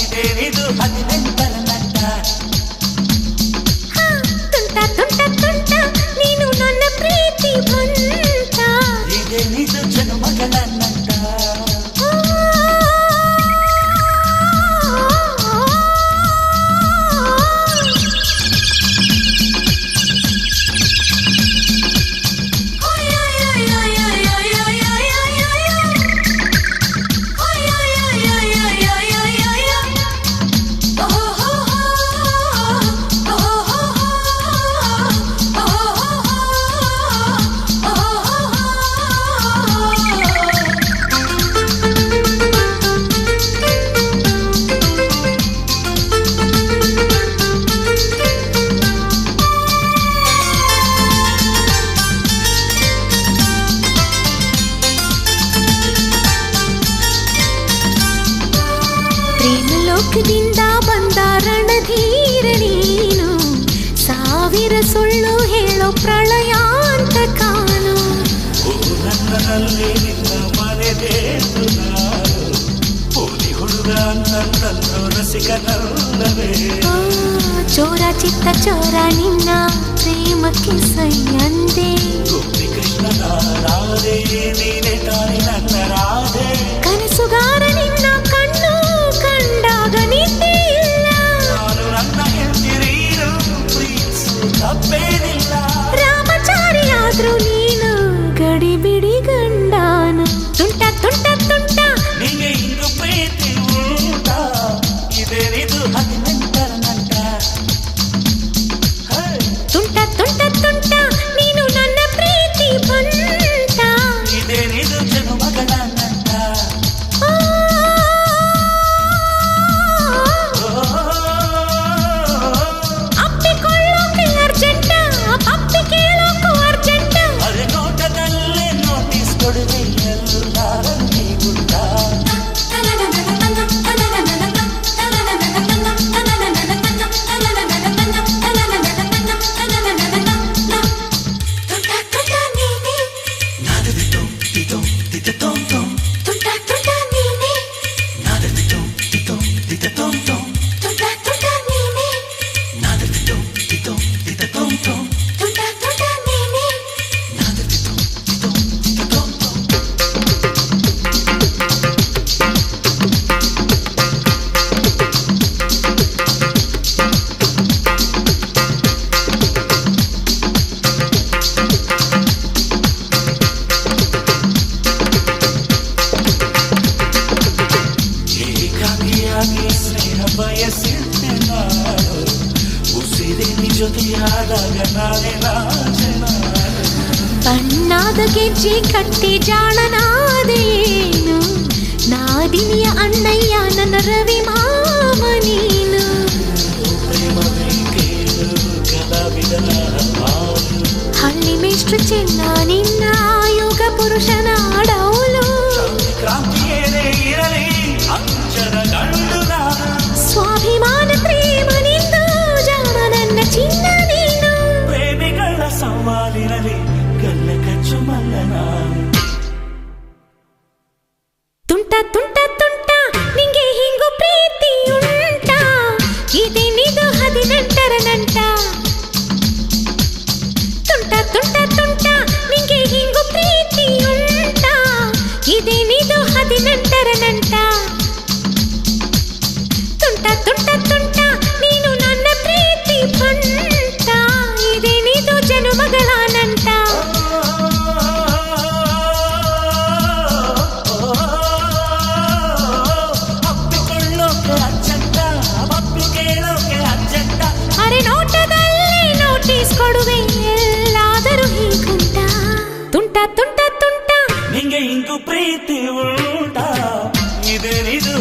ಇದೇನಿದು 18ರ ನಂಟ. ತುಂಟ ತುಂಟ ತುಂಟ ನೀನು ನನ್ನ ಪ್ರೀತಿ ಬಂತ. ಇದೇನಿದು ಜನುಮಗಳ ನಂಟ. ಲೋಕದಿಂದ ಬಂದ ರಣಧೀರ ನೀನು, ಸಾವಿರ ಸುಳ್ಳು ಹೇಳೋ ಪ್ರಳಯಾಂತ ಕಾನು. ನನ್ನಲ್ಲಿ ನಿನ್ನ ಮನೆದೇನು ನಾನು, ಪೋಲಿ ಹುಡುಗ ನನ್ನನ್ನು ರಸಿಕನಲ್ಲವೇ. ಚೋರ ಚಿತ್ತ ಚೋರ ನಿನ್ನ ಪ್ರೇಮಕ್ಕೆ ಸೈಯಂದೆ. ಗೋಪಿ ಕೃಷ್ಣನ ರಾಧೆ ನೀನೆ ತಾನೆ ನನ್ನ ರಾಧೆ. ಕನಸುಗಾರ ನಿನ್ನ ಕಣ್ಣು ಕಂಡಾಗ ನಿದ್ದೆ ಇಲ್ಲ. ನಾನು ನನ್ನ ಹೆಂಡತಿರೀರು ಪ್ರೀತಿಸು ತಪ್ಪೇನಿಲ್ಲ. ರಾಮಚಾರಿಯಾದ್ರೂ ನೀನು ಗಡಿ ಬಿಡಿ ಗಂಡಾನು. ತುಂಟ ತುಂಟ ತುಂಟ ನಿಂಗೆ ಇಂದು ಪ್ರೀತಿ ಉಂಟ. ಇದೇನಿದು 18ರ ನಂಟ. ತುಂಟ ತುಂಟ ತುಂಟ ನೀನು ನನ್ನ ಪ್ರೀತಿ ಬಂತ. ಇದೇನಿದು ಜನುಮಗಳ ನಂಟ. ಅಪ್ಪಿಕೊಳ್ಳೋಕೆ ಅರ್ಜೆಂಟ, ಅಪ್ಪಿ ಕೇಳೋಕು ಅರ್ಜೆಂಟ. ಅರೆ ನೋಟದಲ್ಲೇ ನೋಟಿಸ್ ಕೊಡುವೆ ಎಲ್ಲಾರಲ್ಲಿ ಗುಡ್ಡ. ಸ್ನೇಹ ಬಯಸಿದ್ದೆ ನಾನು, ಉಸಿರಿ ಜೊತೆಯಾದಾಗ ನಾನೇ ರಾಜನ. ಬಣ್ಣಾದ ಗೆಜ್ಜೆ ಕಟ್ಟಿ ಜಾಣನಾದೇನು, ನಾದಿನಿಯ ಅಣ್ಣಯ್ಯ ನನ್ನ ರವಿ ಮಾವ ನೀನು. ಪ್ರೇಮವೇ ಕೇಳು ಕಲಾವಿದನ ಹಾಡು. ಹಳ್ಳಿ ಮೇಷ್ಟ್ರು ಚೆನ್ನ ನಿನ್ನ ಯೋಗ ಪುರುಷನ ಡೌಲು. ಕ್ರಾಂತಿಯೇನೇ ಇರಲಿ ಅಕ್ಷರ ಗಂಡು ನಾನು. ಸ್ವಾಭಿಮಾನ ಪ್ರೇಮ ನಿಂದು ಜಾಣ ನನ್ನ ಚಿನ್ನ ನೀನು. ಪ್ರೇಮಿಗಳ ಸವಾಲಿರಲಿ ಗಲ್ಲ ಕಚ್ಚು ಮಲ್ಲ ನಾನು. ತುಂಟ ತುಂಟ ತುಂಟ ನಿಂಗೆ ಹಿಂಗು ಪ್ರೀತಿ ಉಂಟ. ಇದೇನಿದು 18ರ ನಂಟ. ತುಂಟ ತುಂಟ ತುಂಟ ನಿಂಗೆ ಹಿಂಗು ಪ್ರೀತಿ ಉಂಟ. ಇದೇನಿದು 18ರ ನಂಟ. ತುಂಟ ತುಂಟ ತುಂಟ ನೀನು ನನ್ನ ಪ್ರೀತಿ ಬಂತ. ಇದೇನಿದು ಜನುಮಗಳ ನಂಟ. ಅಪ್ಪಿಕೊಳ್ಳೋಕೆ ಅರ್ಜೆಂಟ, ಅಪ್ಪಿ ಕೇಳೋಕೆ ಅರ್ಜೆಂಟ. ಅರೆ ನೋಟದಲ್ಲೇ ನೋಟಿಸ್ ಕೊಡುವೆ ಎಲ್ಲಾದರೂ ಹೀಗುಂಟ. ತುಂಟ ತುಂಟ ತುಂಟ ನಿಂಗೆ ಇಂದು ಪ್ರೀತಿ ಉಂಟ. ಇದೇನಿದು